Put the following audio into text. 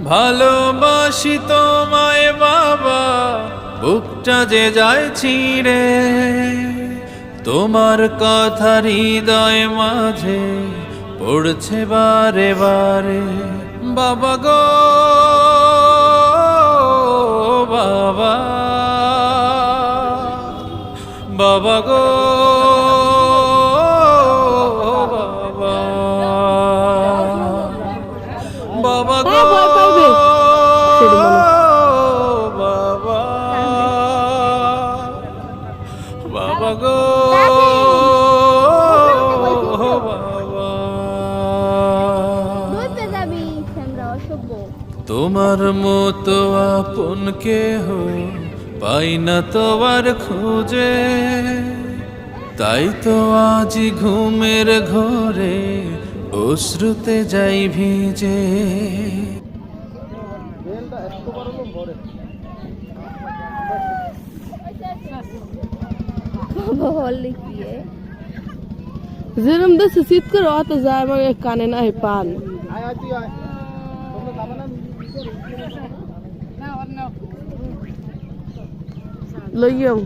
ভালোবাসি তোমায় বাবা, বুকটা যে যায় ছিঁড়ে, তোমার কথা হৃদয় মাঝে পড়ছে বারে বারে। বাবা গো বাবা, বাবা গো বাবা, বাবা গো বাবা, বাবা গো তোমার মতো আপন কেহ পাই না তোমার খোঁজে, তাই তো আজ ঘুমের ঘরে অশ্রুতে যাই ভিজে। যেরম দেশে শীত করে অত যায় আমার কানে না পান লইয়াও।